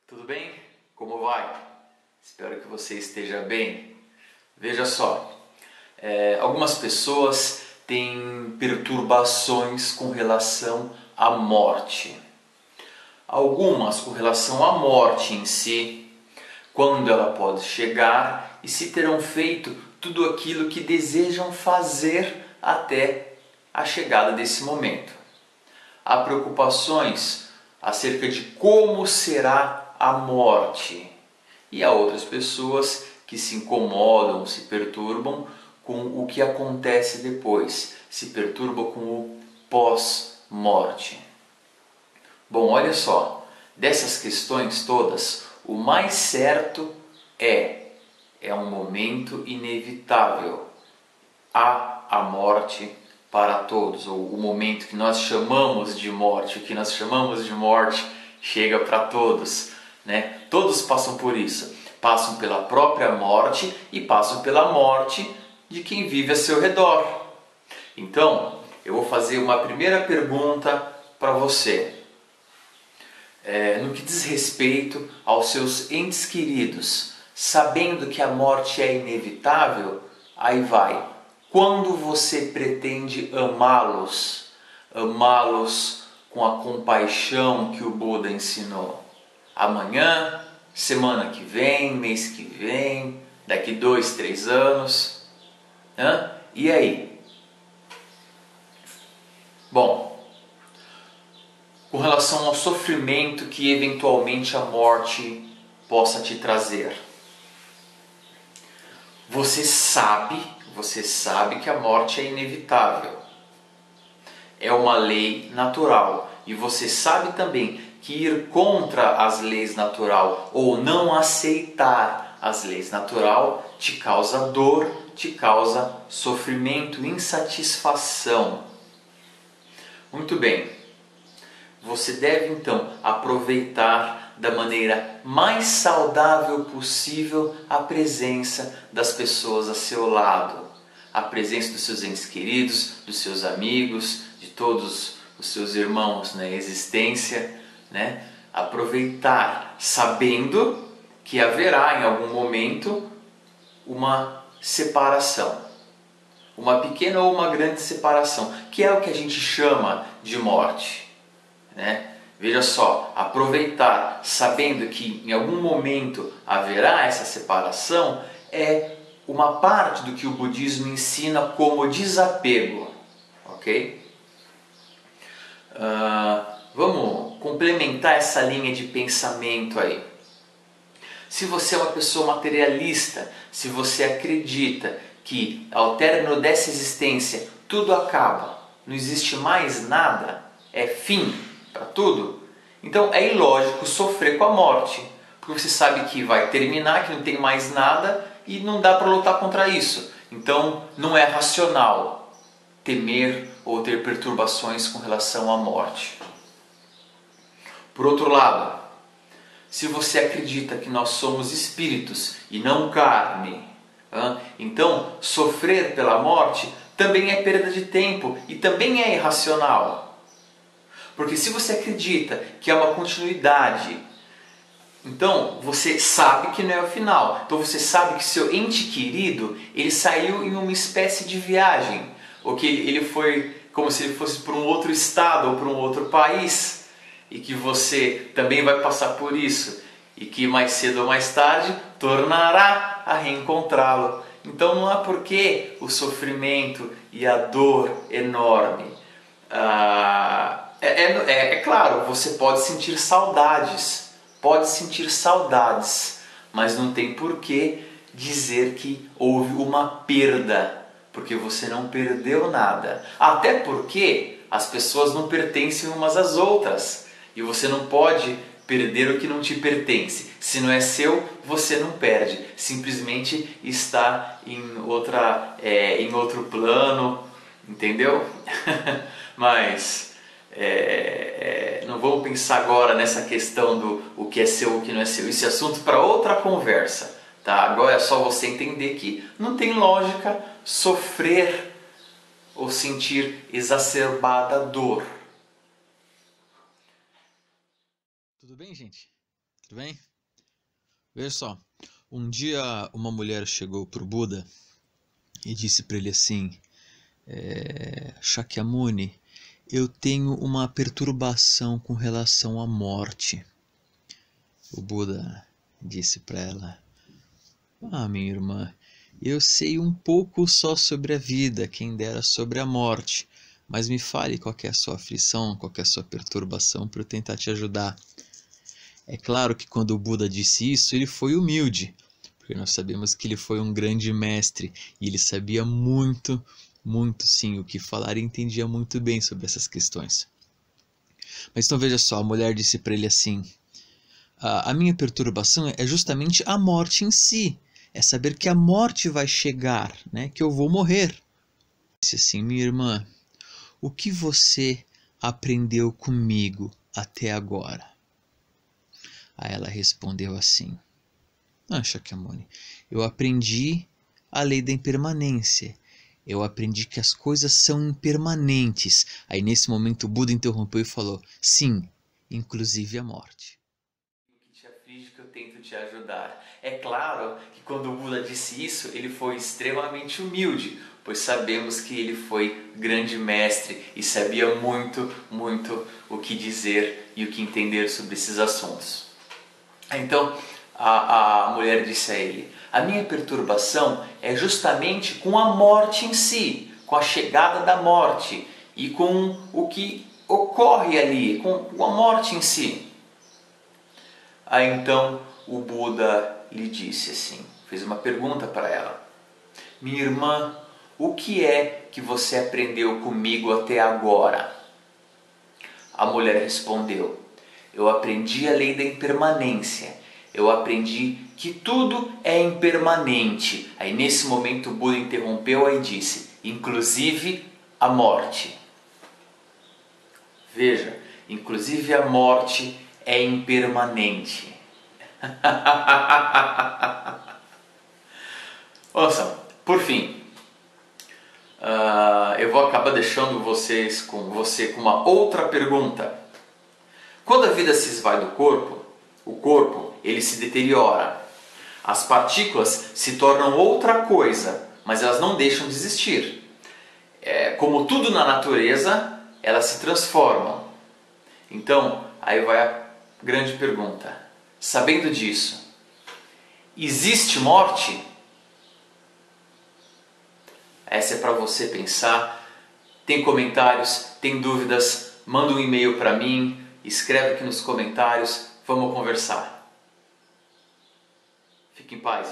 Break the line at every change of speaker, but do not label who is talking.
Tudo bem? Como vai? Espero que você esteja bem. Veja só, algumas pessoas têm perturbações com relação à morte. Algumas com relação à morte em si, quando ela pode chegar e se terão feito tudo aquilo que desejam fazer até a chegada desse momento. Há preocupações acerca de como será a morte. E há outras pessoas que se incomodam, se perturbam com o que acontece depois, se perturbam com o pós-morte. Bom, olha só, dessas questões todas, o mais certo é um momento inevitável. Há a morte para todos, ou o momento que nós chamamos de morte, o que nós chamamos de morte chega para todos, né? Todos passam por isso, passam pela própria morte e passam pela morte de quem vive a seu redor. Então, eu vou fazer uma primeira pergunta para você. No que diz respeito aos seus entes queridos, sabendo que a morte é inevitável, aí vai. Quando você pretende amá-los, amá-los com a compaixão que o Buda ensinou? Amanhã, semana que vem, mês que vem, daqui 2, 3 anos? E aí? Bom, com relação ao sofrimento que eventualmente a morte possa te trazer, você sabe que a morte é inevitável. É uma lei natural. E você sabe também que ir contra as leis natural ou não aceitar as leis natural te causa dor, te causa sofrimento, insatisfação. Muito bem. Você deve então aproveitar da maneira mais saudável possível a presença das pessoas a seu lado, a presença dos seus entes queridos, dos seus amigos, de todos os seus irmãos na existência, né? Aproveitar sabendo que haverá em algum momento uma separação, uma pequena ou uma grande separação, que é o que a gente chama de morte, né? Veja só, aproveitar sabendo que em algum momento haverá essa separação é uma parte do que o budismo ensina como desapego, ok? Vamos complementar essa linha de pensamento aí. Se você é uma pessoa materialista, se você acredita que ao término dessa existência tudo acaba, não existe mais nada, é fim para tudo, então é ilógico sofrer com a morte, porque você sabe que vai terminar, que não tem mais nada e não dá para lutar contra isso. Então não é racional temer ou ter perturbações com relação à morte. Por outro lado, se você acredita que nós somos espíritos e não carne, então sofrer pela morte também é perda de tempo e também é irracional. Porque se você acredita que é uma continuidade, então você sabe que não é o final. Então você sabe que seu ente querido, ele saiu em uma espécie de viagem, ou que ele foi como se ele fosse para um outro estado ou para um outro país, e que você também vai passar por isso, e que mais cedo ou mais tarde tornará a reencontrá-lo. Então não há porquê o sofrimento e a dor enorme. É claro, você pode sentir saudades, mas não tem porquê dizer que houve uma perda, porque você não perdeu nada. Até porque as pessoas não pertencem umas às outras, e você não pode perder o que não te pertence. Se não é seu, você não perde, simplesmente está em outro plano, entendeu? Mas não vamos pensar agora nessa questão do o que é seu e o que não é seu. Esse assunto para outra conversa, tá? Agora é só você entender que não tem lógica sofrer ou sentir exacerbada dor.
Tudo bem, gente?
Tudo bem? Veja só, um dia uma mulher chegou para o Buda e disse para ele assim, Shakyamuni, eu tenho uma perturbação com relação à morte. O Buda disse para ela, minha irmã, eu sei um pouco só sobre a vida, quem dera sobre a morte, mas me fale qual que é a sua aflição, qual que é a sua perturbação para eu tentar te ajudar. É claro que quando o Buda disse isso, ele foi humilde, porque nós sabemos que ele foi um grande mestre e ele sabia muito, muito sim o que falar e entendia muito bem sobre essas questões. Mas então veja só, a mulher disse para ele assim, a minha perturbação é justamente a morte em si, é saber que a morte vai chegar, né? Que eu vou morrer. Disse assim, minha irmã, o que você aprendeu comigo até agora? Aí ela respondeu assim, Shakyamuni, eu aprendi a lei da impermanência. Eu aprendi que as coisas são impermanentes. Aí nesse momento o Buda interrompeu e falou, sim, inclusive a morte. O que te aflige que eu tento te ajudar. É claro que quando o Buda disse isso, ele foi extremamente humilde, pois sabemos que ele foi grande mestre e sabia muito, muito o que dizer e o que entender sobre esses assuntos. Então, a mulher disse a ele, a minha perturbação é justamente com a morte em si, com a chegada da morte e com o que ocorre ali, com a morte em si. Aí então o Buda lhe disse assim, fez uma pergunta para ela, minha irmã, o que é que você aprendeu comigo até agora? A mulher respondeu, eu aprendi a lei da impermanência. Eu aprendi que tudo é impermanente. Aí nesse momento o Buda interrompeu e disse, inclusive a morte. Veja, inclusive a morte é impermanente. Ouçam, por fim, eu vou acabar deixando você com uma outra pergunta. Quando a vida se esvai do corpo, o corpo ele se deteriora. As partículas se tornam outra coisa, mas elas não deixam de existir. Como tudo na natureza, elas se transformam. Então, aí vai a grande pergunta. Sabendo disso, existe morte? Essa é para você pensar. Tem comentários, tem dúvidas? Manda um e-mail para mim, escreve aqui nos comentários. Vamos conversar. Fique em paz.